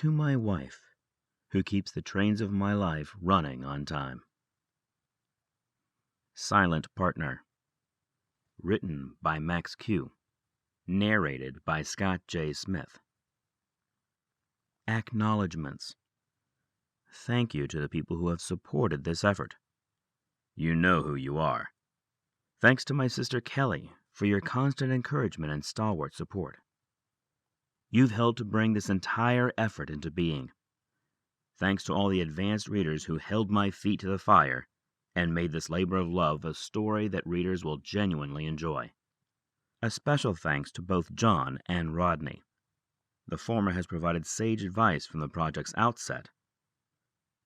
To my wife, who keeps the trains of my life running on time. Silent Partner. Written by Max Cioux. Narrated by Scott J. Smith. Acknowledgements. Thank you to the people who have supported this effort. You know who you are. Thanks to my sister Kelly for your constant encouragement and stalwart support. You've helped to bring this entire effort into being. Thanks to all the advanced readers who held my feet to the fire and made this labor of love a story that readers will genuinely enjoy. A special thanks to both John and Rodney. The former has provided sage advice from the project's outset.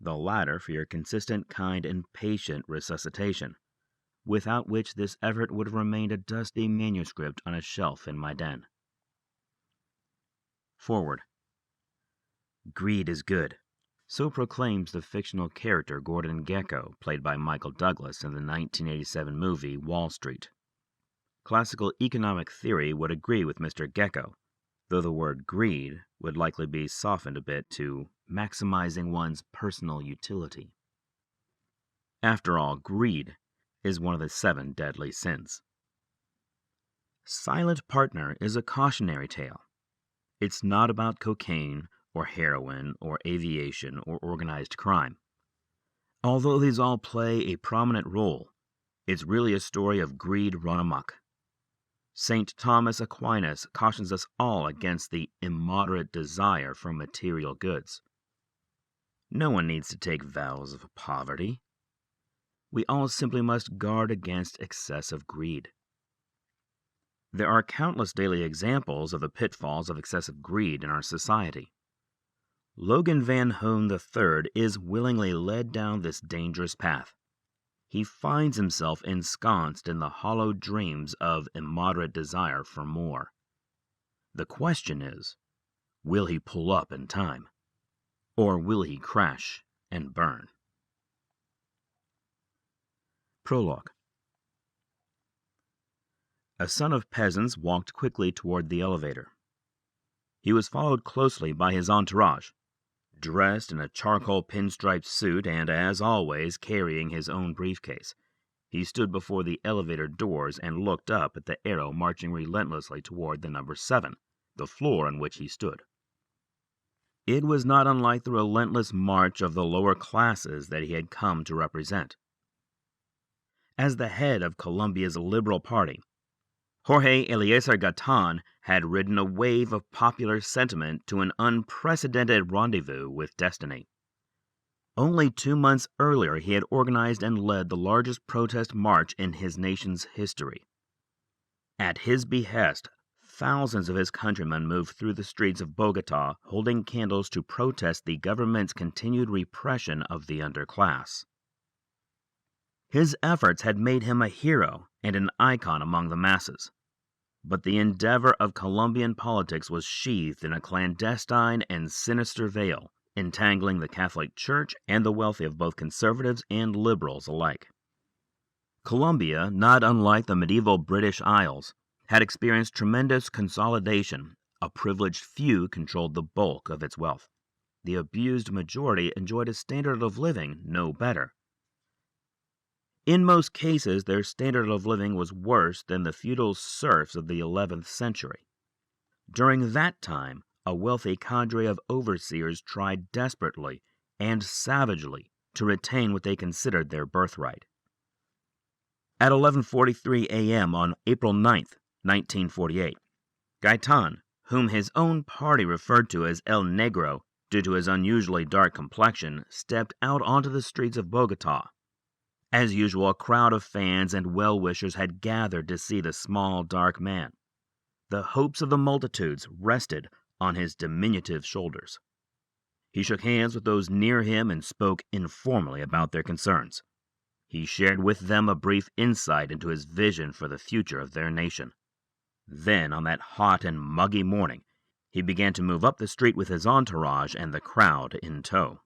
The latter for your consistent, kind, and patient resuscitation, without which this effort would have remained a dusty manuscript on a shelf in my den. Forward. Greed is good. So proclaims the fictional character Gordon Gekko, played by Michael Douglas in the 1987 movie Wall Street. Classical economic theory would agree with Mr. Gekko, though the word greed would likely be softened a bit to maximizing one's personal utility. After all, greed is one of the 7 deadly sins. Silent Partner is a cautionary tale. It's not about cocaine or heroin or aviation or organized crime. Although these all play a prominent role, it's really a story of greed run amok. St. Thomas Aquinas cautions us all against the immoderate desire for material goods. No one needs to take vows of poverty. We all simply must guard against excessive greed. There are countless daily examples of the pitfalls of excessive greed in our society. Logan Van Hoon III is willingly led down this dangerous path. He finds himself ensconced in the hollow dreams of immoderate desire for more. The question is, will he pull up in time? Or will he crash and burn? Prologue. A son of peasants walked quickly toward the elevator. He was followed closely by his entourage, dressed in a charcoal pinstriped suit and, as always, carrying his own briefcase. He stood before the elevator doors and looked up at the arrow marching relentlessly toward the number 7, the floor on which he stood. It was not unlike the relentless march of the lower classes that he had come to represent. As the head of Colombia's Liberal Party, Jorge Eliezer Gaitán had ridden a wave of popular sentiment to an unprecedented rendezvous with destiny. Only 2 months earlier he had organized and led the largest protest march in his nation's history. At his behest, thousands of his countrymen moved through the streets of Bogotá holding candles to protest the government's continued repression of the underclass. His efforts had made him a hero and an icon among the masses. But the endeavor of Colombian politics was sheathed in a clandestine and sinister veil, entangling the Catholic Church and the wealthy of both conservatives and liberals alike. Colombia, not unlike the medieval British Isles, had experienced tremendous consolidation. A privileged few controlled the bulk of its wealth. The abused majority enjoyed a standard of living no better. In most cases, their standard of living was worse than the feudal serfs of the 11th century. During that time, a wealthy cadre of overseers tried desperately and savagely to retain what they considered their birthright. At 11:43 a.m. on April 9th, 1948, Gaitán, whom his own party referred to as El Negro due to his unusually dark complexion, stepped out onto the streets of Bogotá. As usual, a crowd of fans and well-wishers had gathered to see the small, dark man. The hopes of the multitudes rested on his diminutive shoulders. He shook hands with those near him and spoke informally about their concerns. He shared with them a brief insight into his vision for the future of their nation. Then, on that hot and muggy morning, he began to move up the street with his entourage and the crowd in tow.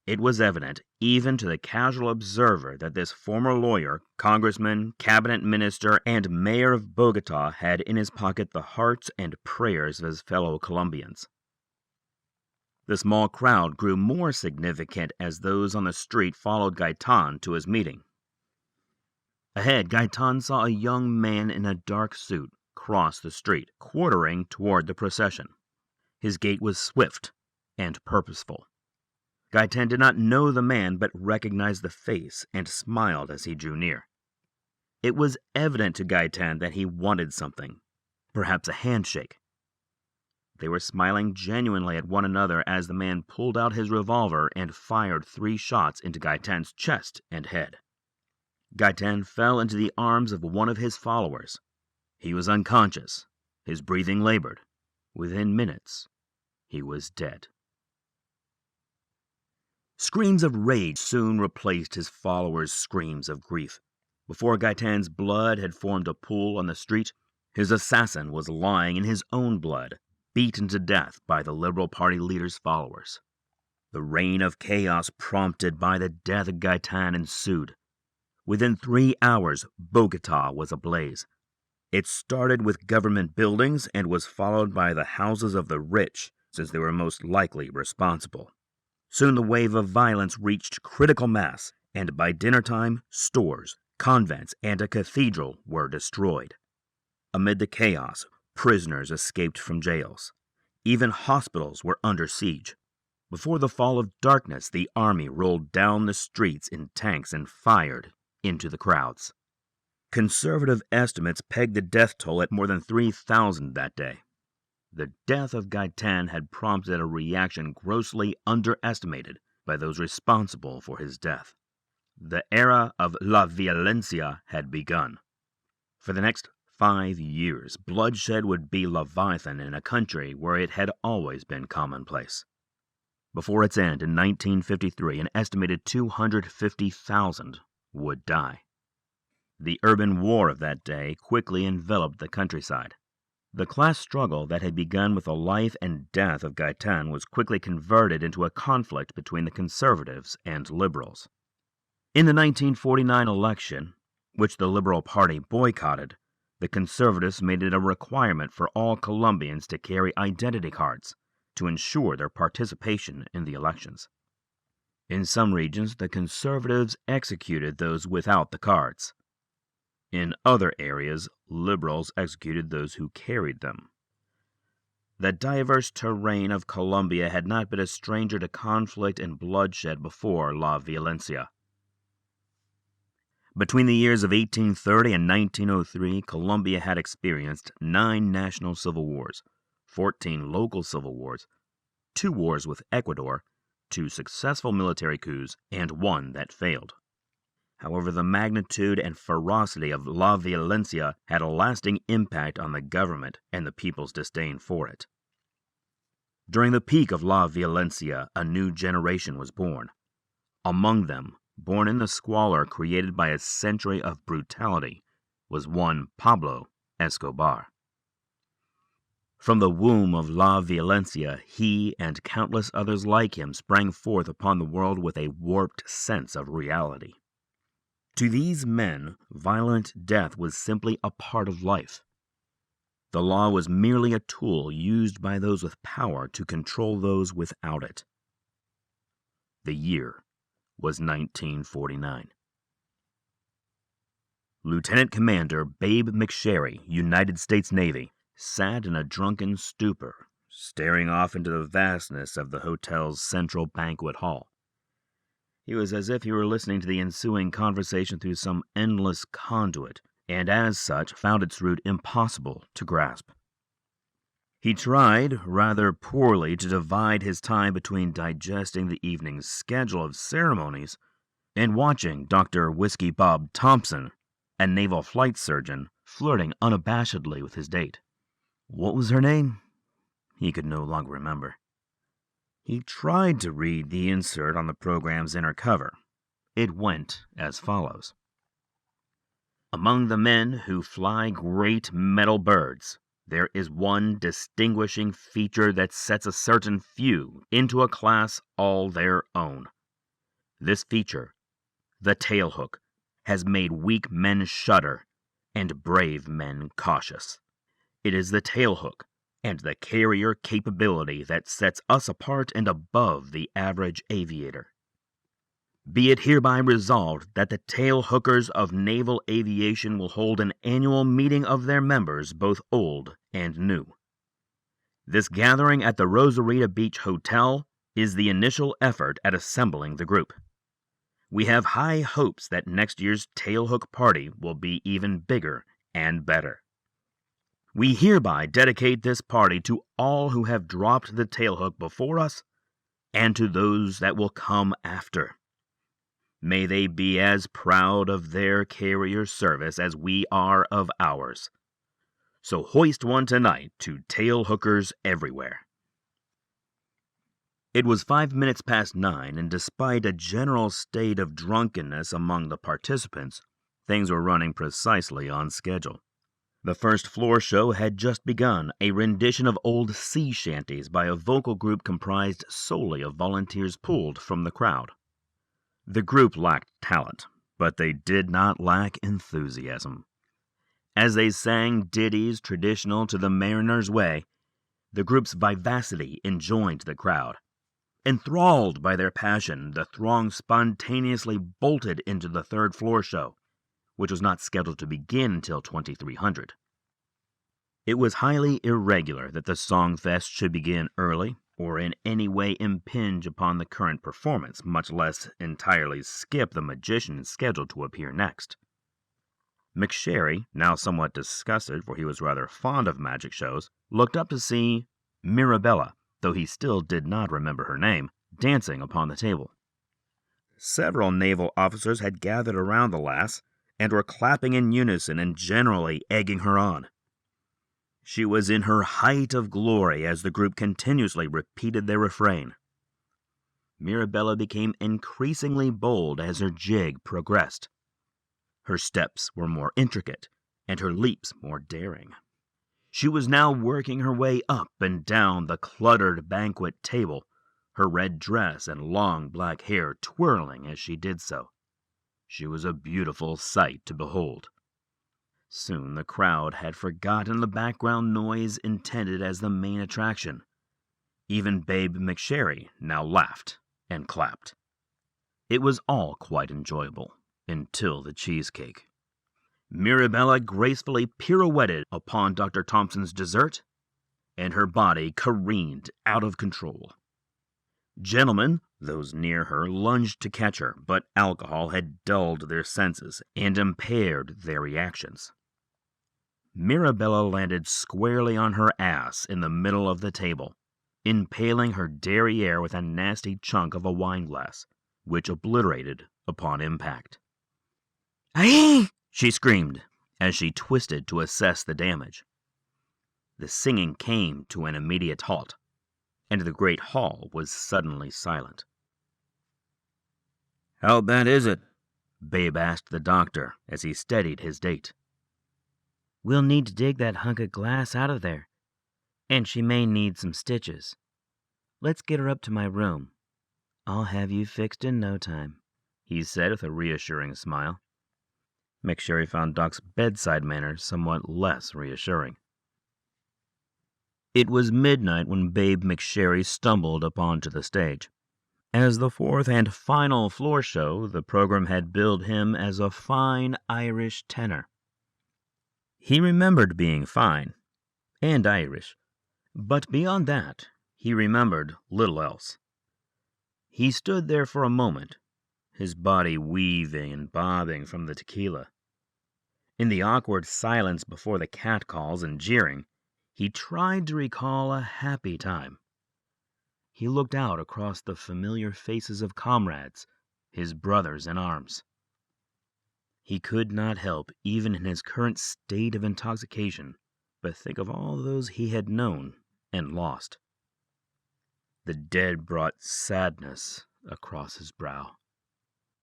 It was evident, even to the casual observer, that this former lawyer, congressman, cabinet minister, and mayor of Bogotá had in his pocket the hearts and prayers of his fellow Colombians. The small crowd grew more significant as those on the street followed Gaetan to his meeting. Ahead, Gaetan saw a young man in a dark suit cross the street, quartering toward the procession. His gait was swift and purposeful. Gaetan did not know the man but recognized the face and smiled as he drew near. It was evident to Gaetan that he wanted something, perhaps a handshake. They were smiling genuinely at one another as the man pulled out his revolver and fired 3 shots into Gaetan's chest and head. Gaetan fell into the arms of one of his followers. He was unconscious. His breathing labored. Within minutes, he was dead. Screams of rage soon replaced his followers' screams of grief. Before Gaetan's blood had formed a pool on the street, his assassin was lying in his own blood, beaten to death by the Liberal Party leader's followers. The reign of chaos prompted by the death of Gaetan ensued. Within 3 hours, Bogota was ablaze. It started with government buildings and was followed by the houses of the rich, since they were most likely responsible. Soon the wave of violence reached critical mass, and by dinner time, stores, convents, and a cathedral were destroyed. Amid the chaos, prisoners escaped from jails. Even hospitals were under siege. Before the fall of darkness, the army rolled down the streets in tanks and fired into the crowds. Conservative estimates pegged the death toll at more than 3,000 that day. The death of Gaetan had prompted a reaction grossly underestimated by those responsible for his death. The era of la violencia had begun. For the next 5 years, bloodshed would be Leviathan in a country where it had always been commonplace. Before its end in 1953, an estimated 250,000 would die. The urban war of that day quickly enveloped the countryside. The class struggle that had begun with the life and death of Gaetan was quickly converted into a conflict between the conservatives and liberals. In the 1949 election, which the Liberal Party boycotted, the conservatives made it a requirement for all Colombians to carry identity cards to ensure their participation in the elections. In some regions, the conservatives executed those without the cards. In other areas, liberals executed those who carried them. The diverse terrain of Colombia had not been a stranger to conflict and bloodshed before La Violencia. Between the years of 1830 and 1903, Colombia had experienced 9 national civil wars, 14 local civil wars, 2 wars with Ecuador, 2 successful military coups, and 1 that failed. However, the magnitude and ferocity of La Violencia had a lasting impact on the government and the people's disdain for it. During the peak of La Violencia, a new generation was born. Among them, born in the squalor created by a century of brutality, was one Pablo Escobar. From the womb of La Violencia, he and countless others like him sprang forth upon the world with a warped sense of reality. To these men, violent death was simply a part of life. The law was merely a tool used by those with power to control those without it. The year was 1949. Lieutenant Commander Babe McSherry, United States Navy, sat in a drunken stupor, staring off into the vastness of the hotel's central banquet hall. He was as if he were listening to the ensuing conversation through some endless conduit, and as such found its root impossible to grasp. He tried, rather poorly, to divide his time between digesting the evening's schedule of ceremonies and watching Dr. Whiskey Bob Thompson, a naval flight surgeon, flirting unabashedly with his date. What was her name? He could no longer remember. He tried to read the insert on the program's inner cover. It went as follows. Among the men who fly great metal birds, there is one distinguishing feature that sets a certain few into a class all their own. This feature, the tailhook, has made weak men shudder and brave men cautious. It is the tailhook, and the carrier capability that sets us apart and above the average aviator. Be it hereby resolved that the tail hookers of naval aviation will hold an annual meeting of their members, both old and new. This gathering at the Rosarita Beach Hotel is the initial effort at assembling the group. We have high hopes that next year's tailhook party will be even bigger and better. We hereby dedicate this party to all who have dropped the tailhook before us and to those that will come after. May they be as proud of their carrier service as we are of ours. So hoist one tonight to tailhookers everywhere. It was 5 minutes past 9, and despite a general state of drunkenness among the participants, things were running precisely on schedule. The first floor show had just begun, a rendition of old sea shanties by a vocal group comprised solely of volunteers pulled from the crowd. The group lacked talent, but they did not lack enthusiasm. As they sang ditties traditional to the mariner's way, the group's vivacity enjoined the crowd. Enthralled by their passion, the throng spontaneously bolted into the third floor show, which was not scheduled to begin until 2300. It was highly irregular that the Songfest should begin early or in any way impinge upon the current performance, much less entirely skip the magician scheduled to appear next. McSherry, now somewhat disgusted, for he was rather fond of magic shows, looked up to see Mirabella, though he still did not remember her name, dancing upon the table. Several naval officers had gathered around the lass, and were clapping in unison and generally egging her on. She was in her height of glory as the group continuously repeated their refrain. Mirabella became increasingly bold as her jig progressed. Her steps were more intricate, and her leaps more daring. She was now working her way up and down the cluttered banquet table, her red dress and long black hair twirling as she did so. She was a beautiful sight to behold. Soon the crowd had forgotten the background noise intended as the main attraction. Even Babe McSherry now laughed and clapped. It was all quite enjoyable, until the cheesecake. Mirabella gracefully pirouetted upon Dr. Thompson's dessert, and her body careened out of control. Gentlemen, those near her, lunged to catch her, but alcohol had dulled their senses and impaired their reactions. Mirabella landed squarely on her ass in the middle of the table, impaling her derriere with a nasty chunk of a wineglass, which obliterated upon impact. "Aye!" she screamed, as she twisted to assess the damage. The singing came to an immediate halt, and the great hall was suddenly silent. "How bad is it?" Babe asked the doctor as he steadied his date. "We'll need to dig that hunk of glass out of there, and she may need some stitches. Let's get her up to my room. I'll have you fixed in no time," he said with a reassuring smile. McSherry found Doc's bedside manner somewhat less reassuring. It was midnight when Babe McSherry stumbled upon the stage. As the fourth and final floor show, the program had billed him as a fine Irish tenor. He remembered being fine and Irish, but beyond that, he remembered little else. He stood there for a moment, his body weaving and bobbing from the tequila. In the awkward silence before the catcalls and jeering, he tried to recall a happy time. He looked out across the familiar faces of comrades, his brothers in arms. He could not help, even in his current state of intoxication, but think of all those he had known and lost. The dead brought sadness across his brow.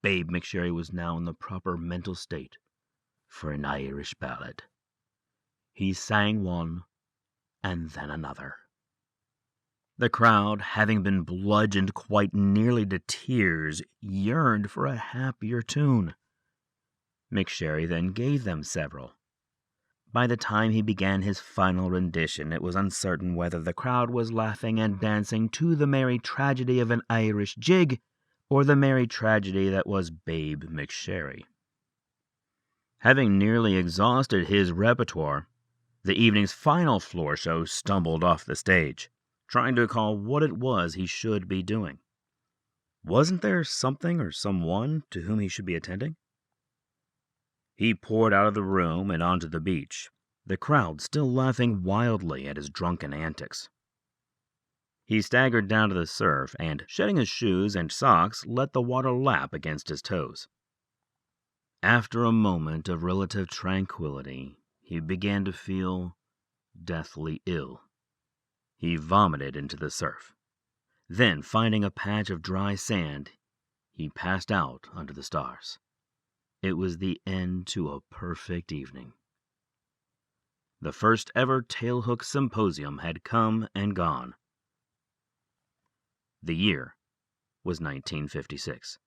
Babe McSherry was now in the proper mental state for an Irish ballad. He sang one and then another. The crowd, having been bludgeoned quite nearly to tears, yearned for a happier tune. McSherry then gave them several, By the time he began his final rendition, it was uncertain whether the crowd was laughing and dancing to the merry tragedy of an Irish jig or the merry tragedy that was Babe McSherry. Having nearly exhausted his repertoire, the evening's final floor show stumbled off the stage, trying to recall what it was he should be doing. Wasn't there something or someone to whom he should be attending? He poured out of the room and onto the beach, the crowd still laughing wildly at his drunken antics. He staggered down to the surf and, shedding his shoes and socks, let the water lap against his toes. After a moment of relative tranquility, he began to feel deathly ill. He vomited into the surf. Then, finding a patch of dry sand, he passed out under the stars. It was the end to a perfect evening. The first ever Tailhook Symposium had come and gone. The year was 1956.